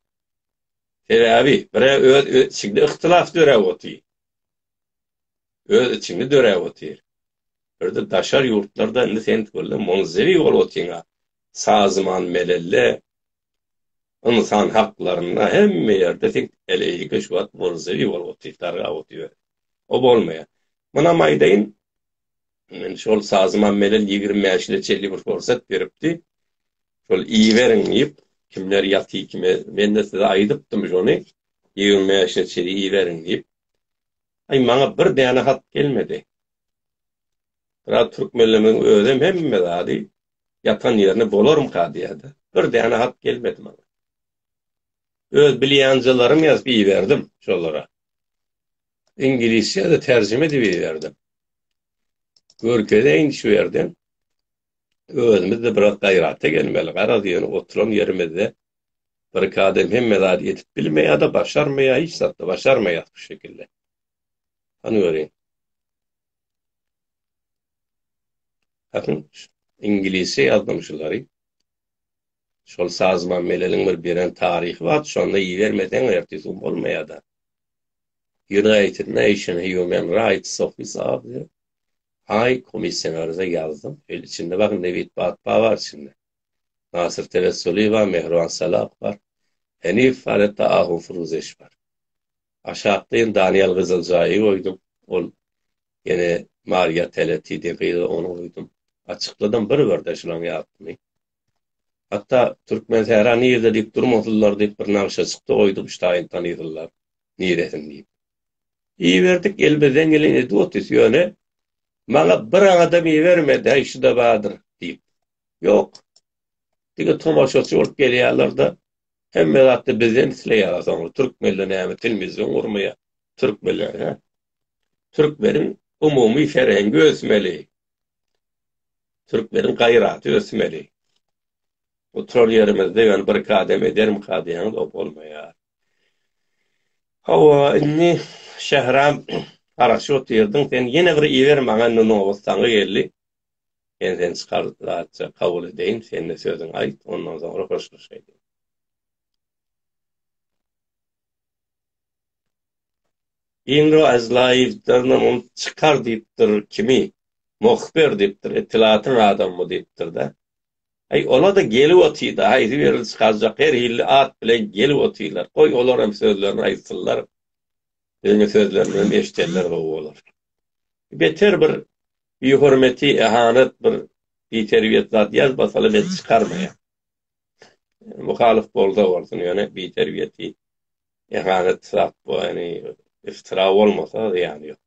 Sebebi, bir içinde ihtilaf dörev otuyor. İçinde dörev otuyor. Orada daşar yurtlarda indi sen böyle monzevi ol otuyor. Sazman melelle, insan haklarına hem yerde tek eleği köşvat monzevi ol otuyor. O bolmaya. Buna maydayın, şol sazman melel 25 ile çelli bir fırsat veripti. Şol iyi verin deyip, kimler yatı kime, ben de size aydıptım onu. 25 ile çelli iyi verin deyip. Ay bana bir tane hat gelmedi. Biraz Türkmenlerin ödem hem medadi yatan yerine bolurum kadiyada. Bir tane hat gelmedi bana. Öz biliyancılarım yazıp iyi verdim şolara. İngilizce de tercüme edip verdim. Görkede şu verdim. Özümüz de biraz gayrata gelmeli. Kara diyen oturan yerimizde bir kadem hem medadi edip bilmeye da başarmaya hiç sattı. Başarmaya bu şekilde. Hani öğrenin. Bakın İngilizce yazmışları. Şol sazman melelin bir biren tarihi var. Şu anda iyi vermeden ertesi olmaya da. United Nations Human Rights Office abi. High Komisyoner'e yazdım. El içinde bakın David Batpa var şimdi. Nasır Tevessuli var. Mehruan Salah var. Henif Faretta Ahun Furuzeş var. Aşağıdayım Daniel Kızılcay'ı koydum. Yine Maria Teleti'de onu koydum. Açıkladım bir kardeşlerim yaptım. Hatta Türkmen Tehran yerde deyip durmadılar deyip bir navşa çıktı koydum işte tanıydılar. Niyetin deyip. İyi verdik elbeden gelin edi otis yöne. Bana bir adam iyi vermedi işi de vardır deyip. Yok. Dige tomaşosu olup geliyorlar da hem melatta bizden isleyer. Türkmenle neyme tilmizden vurmaya. Türkmenlerin umumi ferhengi ösmeli. Türkmenlerin gayratı ösmeli. Otur yerimizde yani bir kadem ederim kadiyanı da olmaya. Hava inni şehram araşı otuyordun. Sen yine bir iyi verim bana ne olsanı geldi. Yani sen çıkartı kabul edeyim. Senin de sözün ait. Ondan sonra hoş bir şey. İnro azlayıptır, onu çıkar deyiptir kimi? Muhbir deyiptir, etilatın adamı deyiptir da. Ay ola da gelip otuydu. Haydi verir çıkaracak her hilli at bile gelip otuylar. Koy olar hem sözlerini aytsınlar. Benim sözlerini eşiterler o olur. Beter bir hürmeti, ehanet, bir terbiyet zat yaz basalı ben çıkarmaya. Muhalif bolda olsun yani bir terbiyeti, ehanet zat bu yani iftira olmasa da yani yok.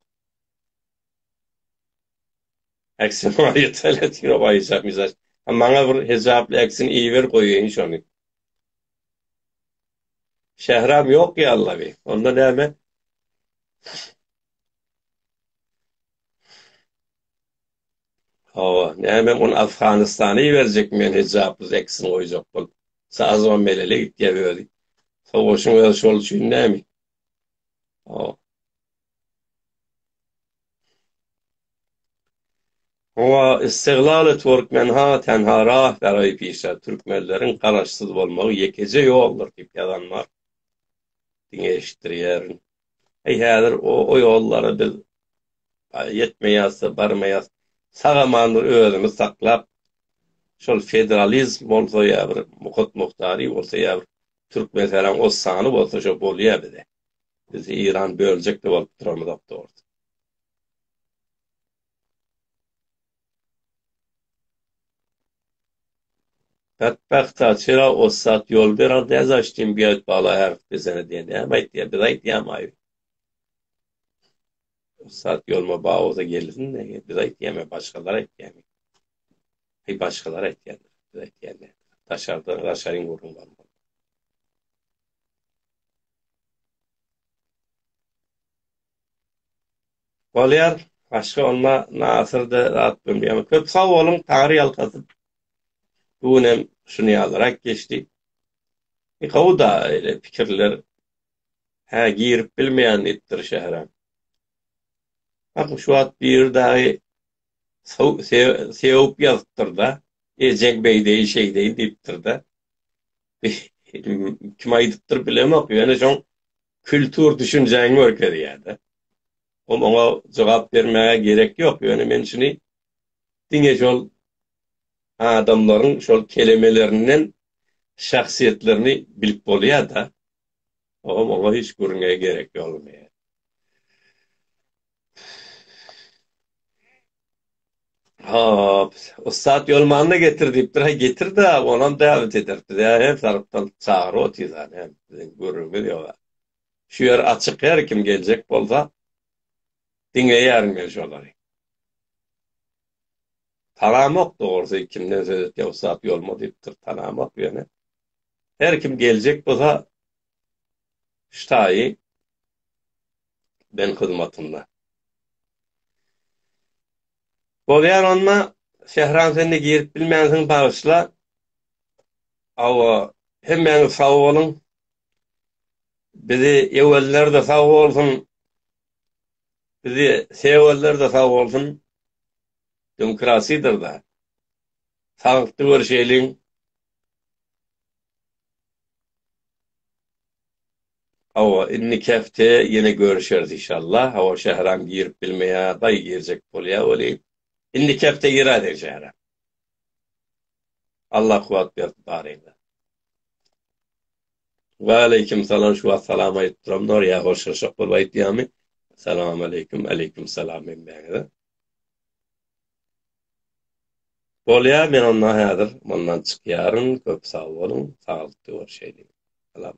Eksin var yeterli o bayacak mizaj. Bana bir hesaplı eksin iyi ver koyuyor hiç onu. Şehram yok ya Allah bir. Onda ne hemen? Ne hemen onu Afganistan'a verecek mi? Hesaplı eksin koyacak bu. Sağ zaman melele git diye verdi. Savaşın öyle şol için ne mi? Ama istiglal Türkmenha tenha rah verayı pişer. Türkmenlerin karaşsız olmağı yekece yoldur deyip yalanlar. Dine eşittir yerin. Häzir o ýollara biz yetmeýäs, barmaýas. Sagamandyr özümiz saklap, şol federalizm bolsa ýa-bir muhtary bolsa ýa-bir türk meselen o sany bolsa şo bolýar bide. Biz İran böljek de bolup duramyz doktor. Batbakta çira o sat yol beran dezaştym bir bala her bizene diýende. Aýtdy, biz aýtýamaý. O sat yolma baýa gelsin de biz aýtýamy başgalar aýtýamy. Hey başgalar aýtýany. Biz aýtýany. Taşaryň gurun bar. Bolýar, başga olma nasyrda rahat bilmeýär. Köp sag bolun, taýry ýalkasyp. Bunem şunu ýazyrak geçdi. Gowda ele pikirler girip bilmeýän etdir şäherem. Bakın şu at bir dahi sevip yazıptırda. Ecek beydeyi şeydeyi deyiptirda. Kim aydıptır bilemok. Yani şon kültür düşünceğini örker yani. Ona cevap vermeye gerek yok. Yani men şunu dinge şol adamların şol kelimelerinden şahsiyetlerini bilip bolýar da. Ona hiç görüngeye gerek olmuyor. Ustad Yolman'ı getirdi. Getir de ona davet ederdi. Hem taraftan çağrı o tizan. Hem görürmü diyorlar. Şu yer açık her kim gelecek bolsa dinleyerim gelişoları. Tanımak doğrusu kimden söz etti. Ustad Yolma deyiptir. Tanımak yani. Her kim gelecek bolsa ştayi ben hizmetimde. Bolýar onma şehran sende girip bilmänsiň bağışla. Awa hemmeňiz sag bolun. Bizi eweller de sag bolsun. Bizi seweller de sag bolsun. Demokrasiýdir da. Sagykly görşeýliň. Awa inni kefte ýene görüşeriz inşallah. Awa şehran girip bilmeýär, daý girjek bolýar oly. İndi kefte girer şehre. Allah kuvat verdi bareyde. Ve aleyküm selam şu assalamu aleyküm. Nor ya hoş şokul ve ihtiyami. Selamu aleyküm. Aleyküm selam emmeyede. Bolya men onna hadir. Ondan çık yarın. Köp sağ olun. Sağlıklı var şeydi. Selam.